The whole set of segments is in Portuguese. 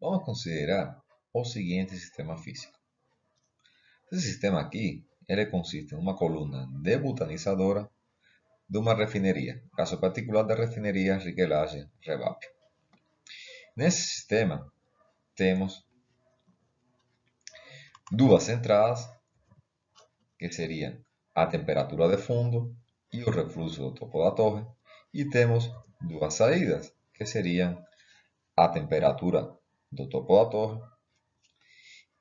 Vamos considerar o seguinte sistema físico. Esse sistema aqui, ele consiste em uma coluna debutanizadora de uma refineria, caso particular da refineria Riquelage Revap. Nesse sistema, temos duas entradas, que seriam a temperatura de fundo e o refluxo do topo da torre, e temos duas saídas, que seriam a temperatura do topo da torre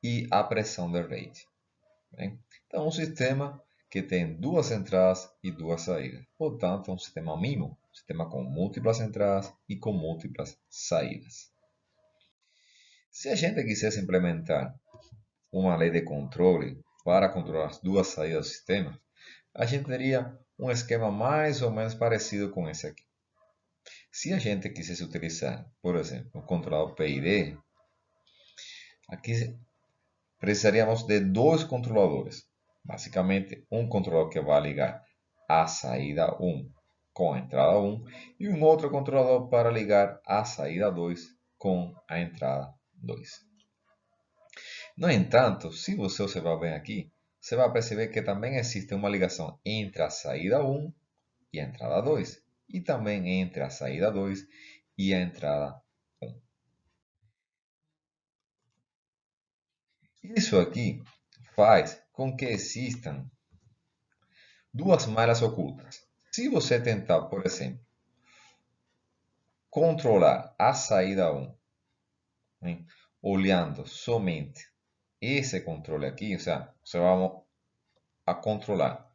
e a pressão de rate. Bem? Então, um sistema que tem duas entradas e duas saídas. Portanto, é um sistema MIMO, um sistema com múltiplas entradas e com múltiplas saídas. Se a gente quisesse implementar uma lei de controle para controlar as duas saídas do sistema, a gente teria um esquema mais ou menos parecido com esse aqui. Se a gente quisesse utilizar, por exemplo, o controlador PID, aqui precisaríamos de dois controladores. Basicamente, um controlador que vai ligar a saída 1 com a entrada 1 e um outro controlador para ligar a saída 2 com a entrada 2. No entanto, se você observar bem aqui, você vai perceber que também existe uma ligação entre a saída 1 e a entrada 2 e também entre a saída 2 e a entrada 1. Isso aqui faz com que existam duas malhas ocultas. Se você tentar, por exemplo, controlar a saída 1, né, olhando somente esse controle aqui, ou seja, você vai a controlar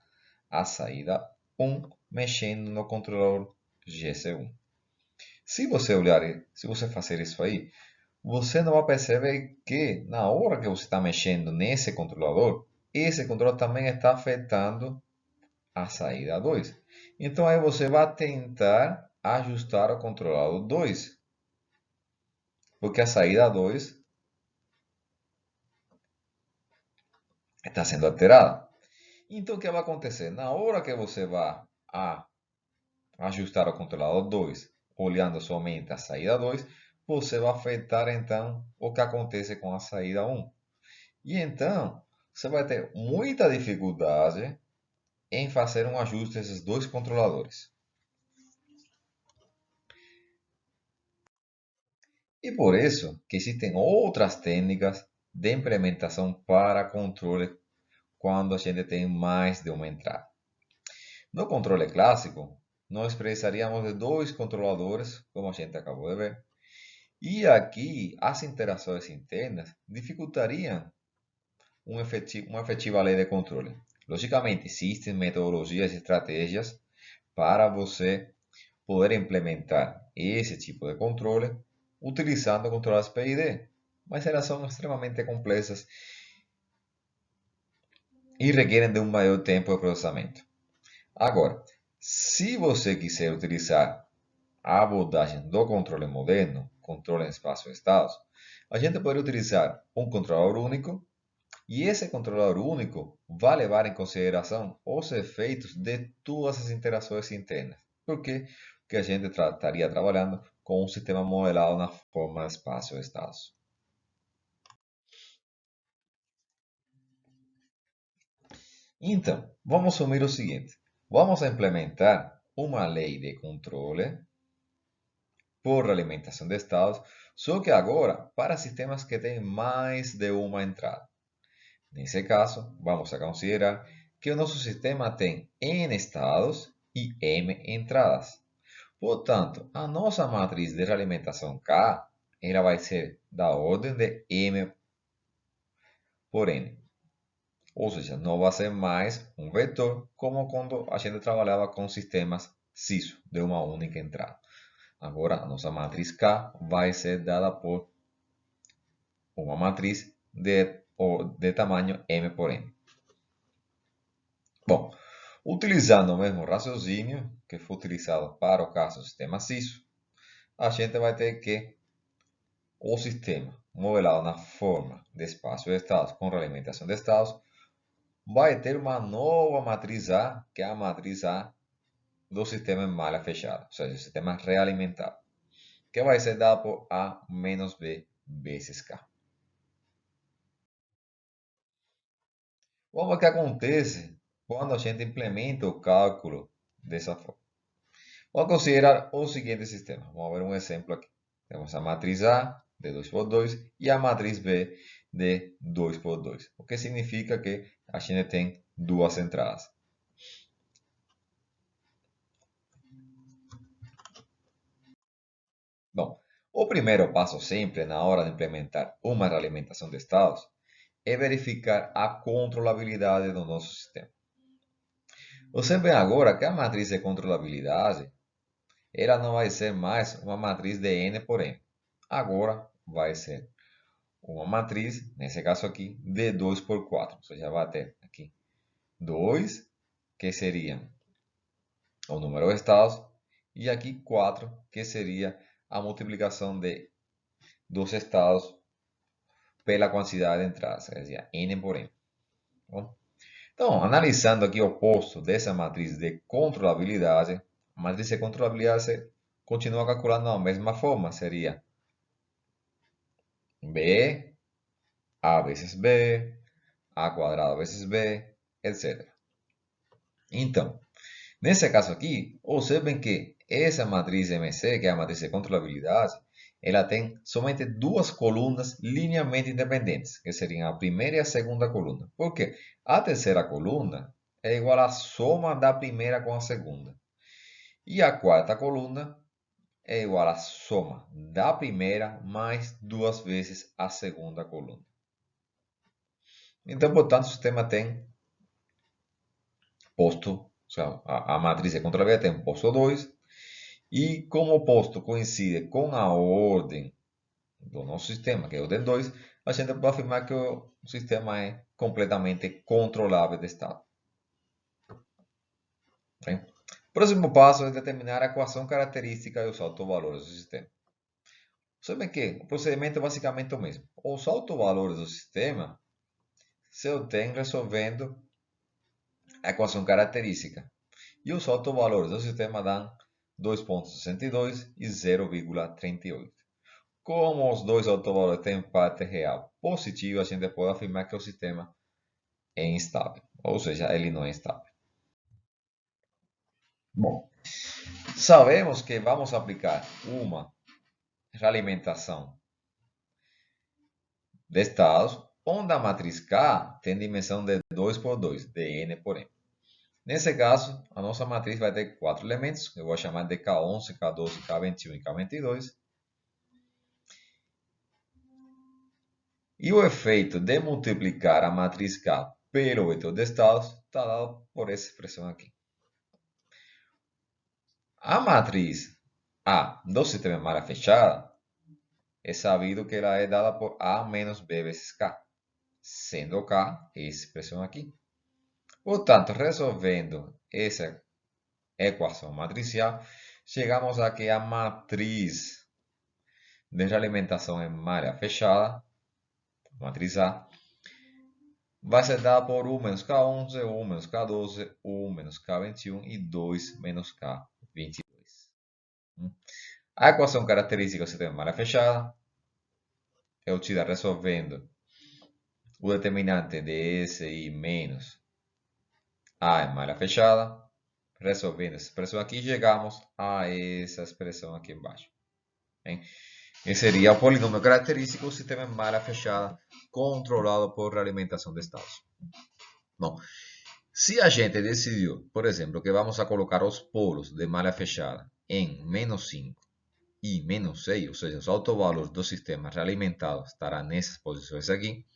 a saída 1 mexendo no controlador GC1. Se você olhar, se você fazer isso aí, você não vai perceber que na hora que você está mexendo nesse controlador, esse controlador também está afetando a saída 2. Então aí você vai tentar ajustar o controlador 2, porque a saída 2 está sendo alterada. Então o que vai acontecer? Na hora que você vai ajustar o controlador 2, olhando somente a saída 2, você vai afetar então o que acontece com a saída 1. E então você vai ter muita dificuldade em fazer um ajuste desses dois controladores. E por isso que existem outras técnicas de implementação para controle quando a gente tem mais de uma entrada. No controle clássico, nós precisaríamos de dois controladores, como a gente acabou de ver, e aqui as interações internas dificultariam uma efetiva lei de controle. Logicamente, existem metodologias e estratégias para você poder implementar esse tipo de controle utilizando controladores PID, mas elas são extremamente complexas e requerem de um maior tempo de processamento. Agora, se você quiser utilizar a abordagem do controle moderno, controle em espaço-estados, a gente pode utilizar um controlador único e esse controlador único vai levar em consideração os efeitos de todas as interações internas. Por quê? Porque a gente estaria trabalhando com um sistema modelado na forma de espaço-estados. Então, vamos assumir o seguinte. Vamos implementar uma lei de controle por alimentação de estados, só que agora para sistemas que têm mais de uma entrada. Nesse caso, vamos a considerar que o nosso sistema tem N estados e M entradas. Portanto, a nossa matriz de realimentação K ela vai ser da ordem de M por N. Ou seja, não vai ser mais um vetor como quando a gente trabalhava com sistemas CISO de uma única entrada. Agora, a nossa matriz K vai ser dada por uma matriz de tamanho M por N. Bom, utilizando o mesmo raciocínio que foi utilizado para o caso do sistema CISO, a gente vai ter que o sistema modelado na forma de espaço de estados com realimentação de estados vai ter uma nova matriz A, que é a matriz A do sistema em malha fechada, ou seja, o sistema realimentado, que vai ser dado por A menos B vezes K. Vamos ver o que acontece quando a gente implementa o cálculo dessa forma. Vamos considerar o seguinte sistema. Vamos ver um exemplo aqui. Temos a matriz A de 2 por 2 e a matriz B de 2 por 2. O que significa que a gente tem duas entradas. Bom, o primeiro passo sempre na hora de implementar uma realimentação de estados é verificar a controlabilidade do nosso sistema. Você vê agora que a matriz de controlabilidade ela não vai ser mais uma matriz de n por n. Agora vai ser uma matriz, nesse caso aqui, de 2 por 4. Você já vai ter aqui 2, que seria o número de estados, e aqui 4, que seria a multiplicação dos estados pela quantidade de entradas, quer dizer, n por n. Bom, então, analisando aqui o oposto dessa matriz de controlabilidade, a matriz de controlabilidade continua calculando da mesma forma, seria b, a vezes b, a quadrado vezes b, etc. Então, nesse caso aqui, observem que essa matriz MC, que é a matriz de controlabilidade, ela tem somente duas colunas linearmente independentes, que seriam a primeira e a segunda coluna. Por quê? A terceira coluna é igual à soma da primeira com a segunda. E a quarta coluna é igual à soma da primeira mais duas vezes a segunda coluna. Então, portanto, o sistema tem posto, a matriz de controlabilidade tem posto 2, e como o posto coincide com a ordem do nosso sistema, que é o de 2, a gente pode afirmar que o sistema é completamente controlável de estado. Bem, o próximo passo é determinar a equação característica e os autovalores do sistema. Você vê que o procedimento é basicamente o mesmo. Os autovalores do sistema se obtêm resolvendo a equação característica. E os autovalores do sistema dão 2,62 e 0,38. Como os dois autovalores têm parte real positiva, a gente pode afirmar que o sistema é instável, ou seja, ele não é estável. Bom, sabemos que vamos aplicar uma realimentação de estados onde a matriz K tem dimensão de 2 por 2, de n por n. Nesse caso, a nossa matriz vai ter 4 elementos, eu vou chamar de K11, K12, K21 e K22. E o efeito de multiplicar a matriz K pelo vetor de estados está dado por essa expressão aqui. A matriz A do sistema de malha fechada é sabido que ela é dada por A menos B vezes K, sendo K essa expressão aqui. Portanto, resolvendo essa equação matricial, chegamos a que a matriz de realimentação em malha fechada, matriz A, vai ser dada por 1 menos K11, 1 menos K12, 1 menos K21 e 2 menos K22. A equação característica do sistema de malha fechada é obtida resolvendo o determinante de SI menos A em malha fechada. Resolvendo essa expressão aqui, chegamos a essa expressão aqui embaixo. Bem, esse seria o polinômio característico do sistema de malha fechada controlado por realimentação de estados. Bom, se a gente decidiu, por exemplo, que vamos a colocar os polos de malha fechada em menos 5 e menos 6, ou seja, os autovalores do sistema realimentado estarão nessas posições aqui,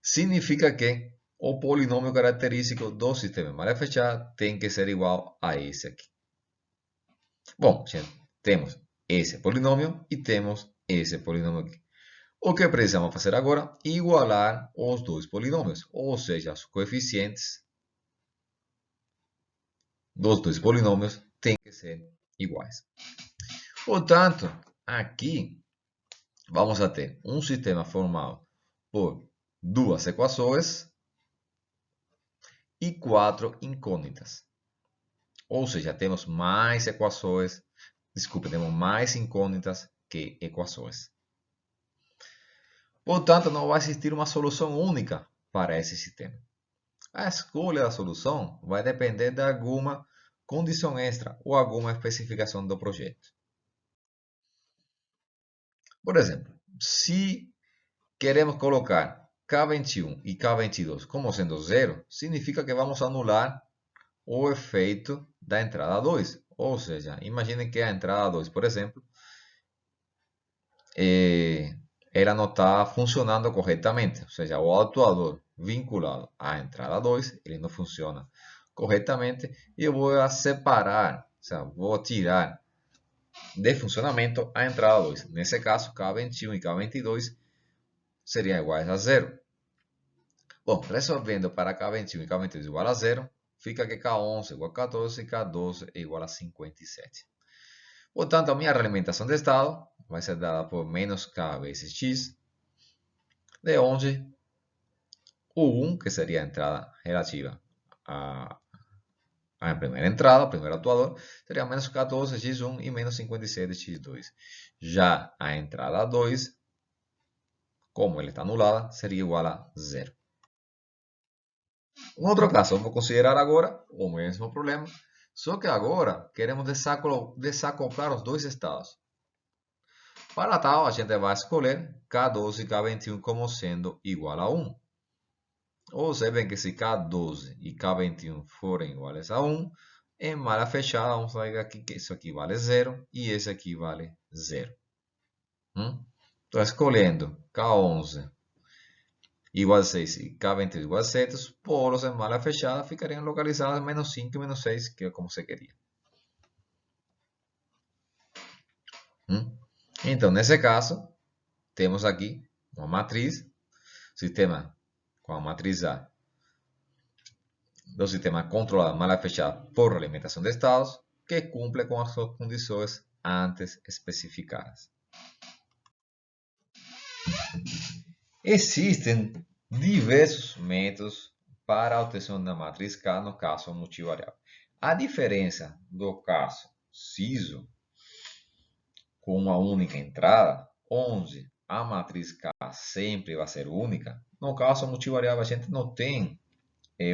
significa que o polinômio característico do sistema de malha fechada tem que ser igual a esse aqui. Bom, gente, temos esse polinômio e temos esse polinômio aqui. O que precisamos fazer agora é igualar os dois polinômios, ou seja, os coeficientes dos dois polinômios têm que ser iguais. Portanto, aqui vamos a ter um sistema formado por duas equações e 4 incógnitas. Ou seja, temos mais equações, desculpe, temos mais incógnitas que equações. Portanto, não vai existir uma solução única para esse sistema. A escolha da solução vai depender de alguma condição extra ou alguma especificação do projeto. Por exemplo, se queremos colocar K21 e K22 como sendo zero, significa que vamos anular o efeito da entrada 2. Ou seja, imagine que a entrada 2, por exemplo, ela não está funcionando corretamente. Ou seja, o atuador vinculado à entrada 2, ele não funciona corretamente e eu vou separar, ou seja, vou tirar de funcionamento a entrada 2. Nesse caso, K21 e K22 seriam iguais a zero. Bom, resolvendo para K21 e K22 igual a zero, fica que K11 igual a 14 e K12 é igual a 57. Portanto, a minha realimentação de estado vai ser dada por menos K vezes X, de onde o 1, que seria a entrada relativa à primeira entrada, o primeiro atuador, seria menos 14x1 e menos 57x2. Já a entrada 2, como ela está anulada, seria igual a zero. Um outro caso, vamos considerar agora o mesmo problema, só que agora queremos desacoplar os dois estados. Para tal, a gente vai escolher K12 e K21 como sendo igual a 1. Observem que se K12 e K21 forem iguais a 1, em malha fechada, vamos ver aqui que isso aqui vale 0 e esse aqui vale 0. Então, escolhendo K11 igual a 6 e K21 igual a 7, os polos em malha fechada ficariam localizados em menos 5 e menos 6, que é como você queria. Então, nesse caso, temos aqui uma matriz, sistema com a matriz A do sistema controlado malha fechada por alimentação de estados, que cumpre com as condições antes especificadas. Existem diversos métodos para a obtenção da matriz K no caso multivariável. A diferença do caso CISO com uma única entrada, onde a matriz K sempre vai ser única, no caso multivariável a gente não tem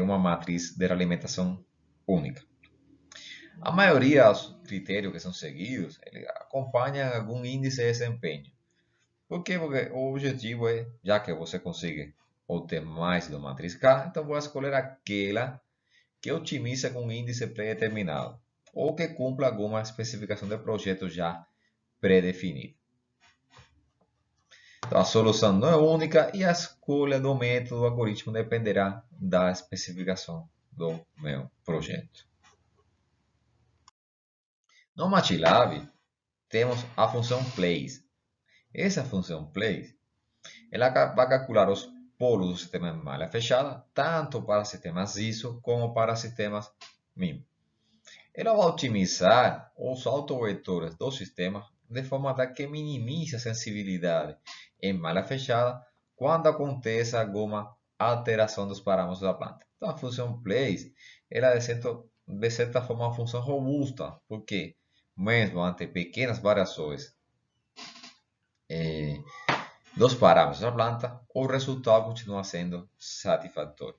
uma matriz de realimentação única. A maioria dos critérios que são seguidos, ele acompanha algum índice de desempenho. Por quê? Porque o objetivo é, já que você consegue obter mais da matriz K, então vou escolher aquela que otimiza com um índice pré-determinado ou que cumpra alguma especificação de projeto já pré-definida. Então, a solução não é única e a escolha do método do algoritmo dependerá da especificação do meu projeto. No MATLAB, temos a função place. Essa função place, ela vai calcular os polos do sistema de malha fechada, tanto para sistemas ISO como para sistemas MIM. Ela vai otimizar os autovetores do sistema de forma tal que minimize a sensibilidade em malha fechada quando aconteça alguma alteração dos parâmetros da planta. Então, a função place, ela é de certa forma uma função robusta, porque mesmo ante pequenas variações dos parâmetros da planta, o resultado continua sendo satisfatório.